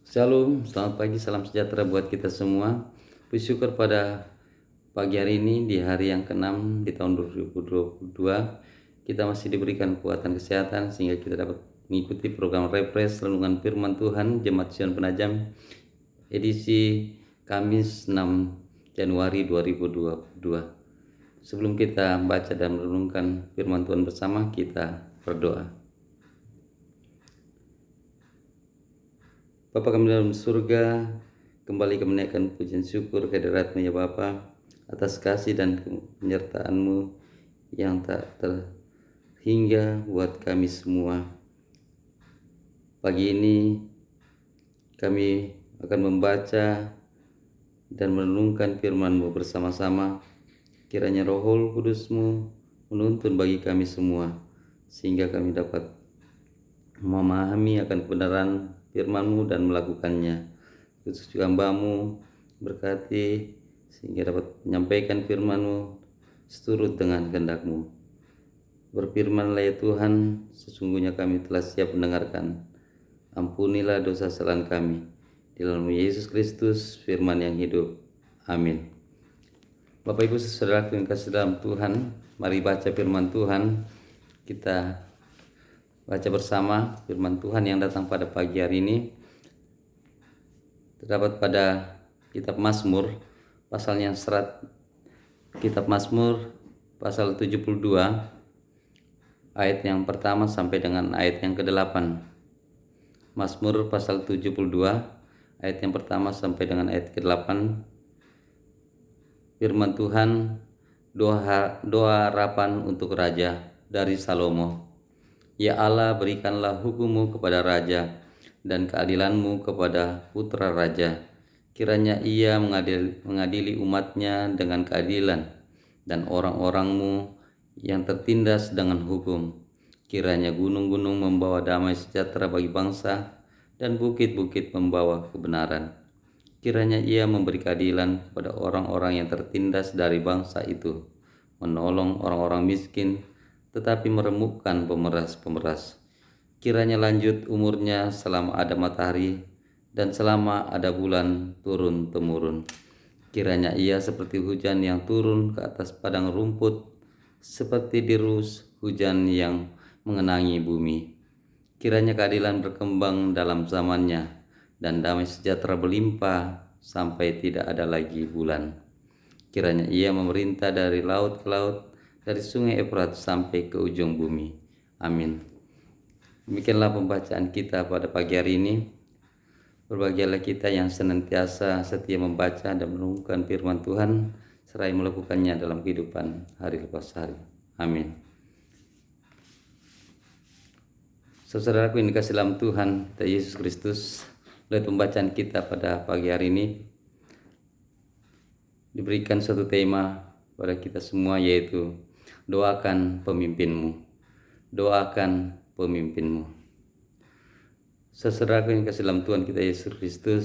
Shalom, selamat pagi, salam sejahtera buat kita semua. Puji syukur pada pagi hari ini di hari yang ke-6 di tahun 2022 kita masih diberikan kekuatan kesehatan sehingga kita dapat mengikuti program Refresh Renungan Firman Tuhan Jemaat Sion Penajam edisi Kamis 6 Januari 2022. Sebelum kita baca dan merenungkan firman Tuhan bersama, kita berdoa. Bapa kami dalam surga, kembali kami menaikkan pujian syukur kehadirat-Mu ya Bapa, atas kasih dan penyertaan-Mu yang tak terhingga buat kami semua. Pagi ini kami akan membaca dan merenungkan firman-Mu bersama-sama. Kiranya Roh Kudus-Mu menuntun bagi kami semua, sehingga kami dapat memahami akan kebenaran firman-Mu dan melakukannya. Khusus juga hamba-Mu berkati sehingga dapat menyampaikan firman-Mu seturut dengan kehendak-Mu. Berfirman-Lah ya Tuhan, sesungguhnya kami telah siap mendengarkan. Ampunilah dosa kesalahan kami. Di dalam Yesus Kristus, firman yang hidup. Amin. Bapak Ibu Saudara yang kasih dalam Tuhan, mari baca firman Tuhan. Kita baca bersama firman Tuhan yang datang pada pagi hari ini. Terdapat pada kitab Mazmur, pasalnya kitab Mazmur pasal 72, ayat yang pertama sampai dengan ayat yang ke-8. Mazmur pasal 72, ayat yang pertama sampai dengan ayat ke-8. Firman Tuhan, doa harapan untuk Raja dari Salomo. Ya Allah, berikanlah hukum-Mu kepada Raja dan keadilan-Mu kepada putra Raja. Kiranya ia mengadili umat-Nya dengan keadilan dan orang-orang-Mu yang tertindas dengan hukum. Kiranya gunung-gunung membawa damai sejahtera bagi bangsa dan bukit-bukit membawa kebenaran. Kiranya ia memberi keadilan kepada orang-orang yang tertindas dari bangsa itu, menolong orang-orang miskin, tetapi meremukkan pemeras-pemeras. Kiranya lanjut umurnya selama ada matahari dan selama ada bulan turun-temurun. Kiranya ia seperti hujan yang turun ke atas padang rumput, seperti dirus hujan yang mengenangi bumi. Kiranya keadilan berkembang dalam zamannya, dan damai sejahtera berlimpah sampai tidak ada lagi bulan. Kiranya ia memerintah dari laut ke laut, dari sungai Efrat sampai ke ujung bumi. Amin. Demikianlah pembacaan kita pada pagi hari ini. Berbahagialah kita yang senantiasa setia membaca dan merenungkan firman Tuhan, seraya melakukannya dalam kehidupan hari lepas hari. Amin. Saudaraku yang dikasihi dalam Tuhan Yesus Kristus, oleh pembacaan kita pada pagi hari ini diberikan suatu tema pada kita semua, yaitu doakan pemimpinmu. Doakan pemimpinmu. Saudaraku yang kasih dalam Tuhan kita Yesus Kristus,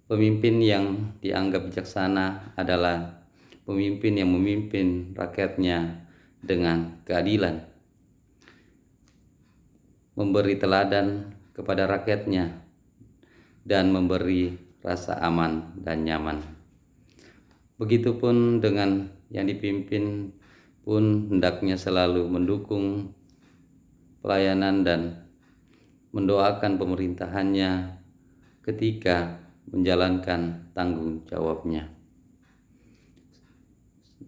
pemimpin yang dianggap bijaksana adalah pemimpin yang memimpin rakyatnya dengan keadilan, memberi teladan kepada rakyatnya, dan memberi rasa aman dan nyaman. Begitupun dengan yang dipimpin pun hendaknya selalu mendukung pelayanan dan mendoakan pemerintahannya ketika menjalankan tanggung jawabnya.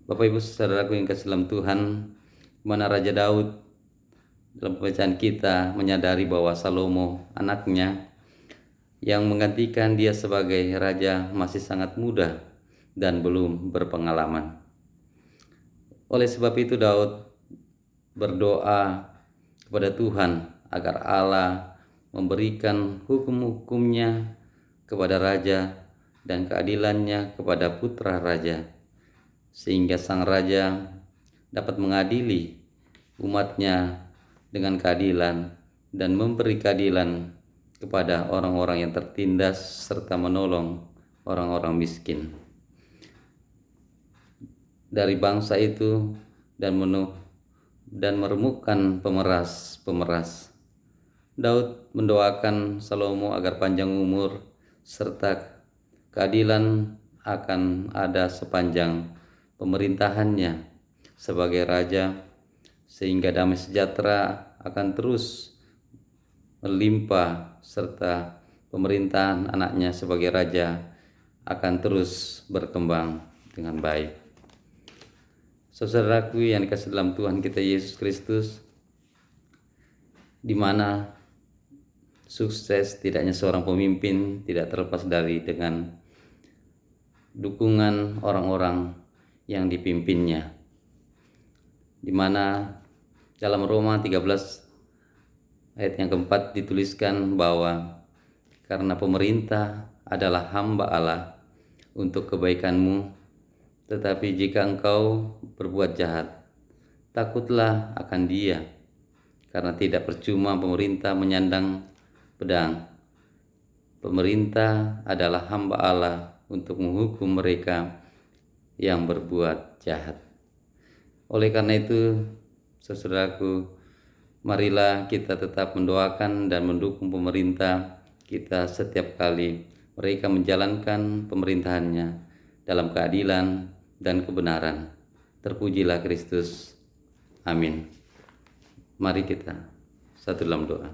Bapak Ibu Saudaraku yang kasih dalam Tuhan, mana Raja Daud dalam pembacaan kita menyadari bahwa Salomo anaknya yang menggantikan dia sebagai raja masih sangat muda dan belum berpengalaman. Oleh sebab itu Daud berdoa kepada Tuhan agar Allah memberikan hukum-hukumnya kepada raja dan keadilannya kepada putra raja, sehingga sang raja dapat mengadili umatnya dengan keadilan dan memberi keadilan kepada orang-orang yang tertindas serta menolong orang-orang miskin dari bangsa itu dan meremukkan pemeras-pemeras. Daud mendoakan Salomo agar panjang umur serta keadilan akan ada sepanjang pemerintahannya sebagai raja, sehingga damai sejahtera akan terus melimpah serta pemerintahan anaknya sebagai raja akan terus berkembang dengan baik. Saudaraku yang dikasihi dalam Tuhan kita Yesus Kristus, di mana sukses tidaknya seorang pemimpin tidak terlepas dari dengan dukungan orang-orang yang dipimpinnya. Di mana dalam Roma 13 ayat yang keempat dituliskan bahwa karena pemerintah adalah hamba Allah untuk kebaikanmu, tetapi jika engkau berbuat jahat, takutlah akan dia, karena tidak percuma pemerintah menyandang pedang. Pemerintah adalah hamba Allah untuk menghukum mereka yang berbuat jahat. Oleh karena itu, saudaraku, marilah kita tetap mendoakan dan mendukung pemerintah kita setiap kali mereka menjalankan pemerintahannya dalam keadilan dan kebenaran. Terpujilah Kristus. Amin. Mari kita satu dalam doa.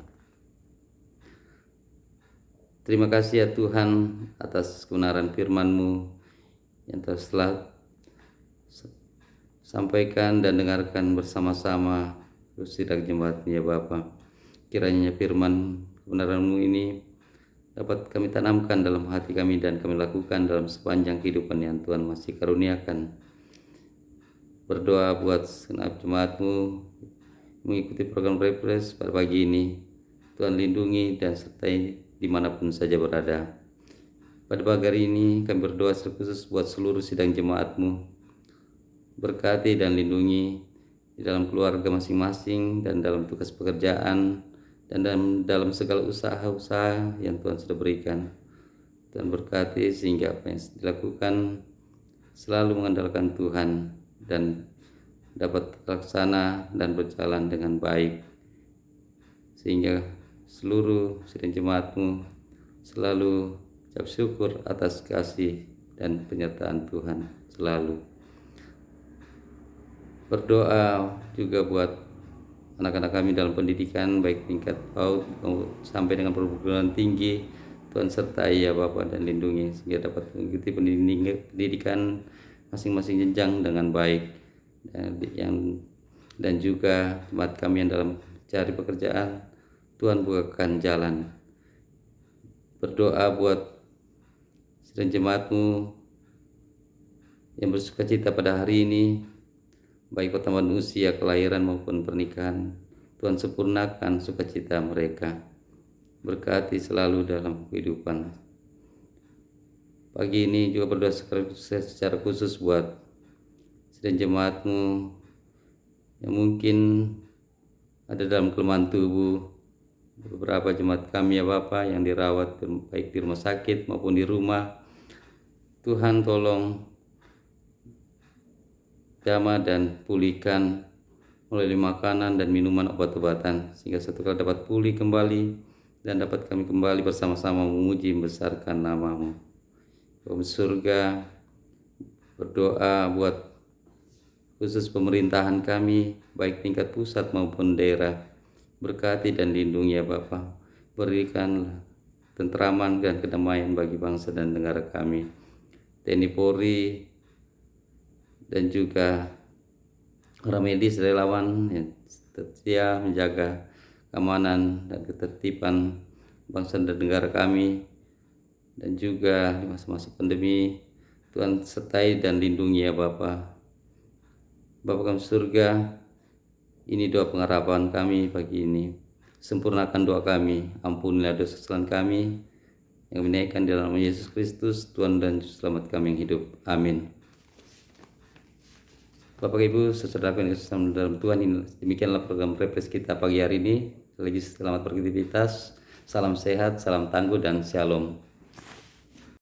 Terima kasih ya Tuhan atas kebenaran firman-Mu yang telah sampaikan dan dengarkan bersama-sama sidang jemaat ya Bapa. Kiranya firman kebenaran-Mu ini dapat kami tanamkan dalam hati kami dan kami lakukan dalam sepanjang kehidupan yang Tuhan masih karuniakan. Berdoa buat segenap jemaat-Mu mengikuti program Refresh pada pagi ini. Tuhan lindungi dan sertai dimanapun saja berada. Pada pagi hari ini kami berdoa secara khusus buat seluruh sidang jemaat-Mu. Berkati dan lindungi di dalam keluarga masing-masing dan dalam tugas pekerjaan dan dalam segala usaha-usaha yang Tuhan sudah berikan. Tuhan berkati sehingga apa yang dilakukan selalu mengandalkan Tuhan dan dapat terlaksana dan berjalan dengan baik, sehingga seluruh sidang jemaat-Mu selalu ucap syukur atas kasih dan penyertaan Tuhan selalu. Berdoa juga buat anak-anak kami dalam pendidikan baik tingkat PAUD sampai dengan perguruan tinggi. Tuhan sertai ya Bapa dan lindungi sehingga dapat mengikuti pendidikan masing-masing jenjang dengan baik, dan juga jemaat kami yang dalam cari pekerjaan, Tuhan bukakan jalan. Berdoa buat sidang jemaat-Mu yang bersukacita pada hari ini, baik pertambahan usia, kelahiran maupun pernikahan. Tuhan sempurnakan sukacita mereka. Berkati selalu dalam kehidupan. Pagi ini juga berdoa secara khusus buat sidang jemaat-Mu yang mungkin ada dalam kelemahan tubuh. Beberapa jemaat kami ya Bapa yang dirawat baik di rumah sakit maupun di rumah. Tuhan tolong jamah dan pulihkan melalui makanan dan minuman obat-obatan sehingga satu kali dapat pulih kembali dan dapat kami kembali bersama-sama memuji membesarkan nama-Mu. Bapa surga, berdoa buat khusus pemerintahan kami baik tingkat pusat maupun daerah. Berkati dan lindungi ya Bapa. Berikan tentraman dan kedamaian bagi bangsa dan negara kami. TNI Polri dan juga para medis relawan yang setia menjaga keamanan dan ketertiban bangsa dan negara kami, dan juga di masa-masa pandemi Tuhan sertai dan lindungi ya Bapa. Bapa kami surga, ini doa pengharapan kami pagi ini. Sempurnakan doa kami, ampunilah dosa kesalahan kami yang dinaikkan di dalam Yesus Kristus, Tuhan dan Juru Selamat kami yang hidup. Amin. Bapak Ibu, saudaraku yang dikasihi dalam Tuhan, demikianlah program Refresh kita pagi hari ini. Lagi selamat beraktivitas, salam sehat, salam tangguh dan shalom.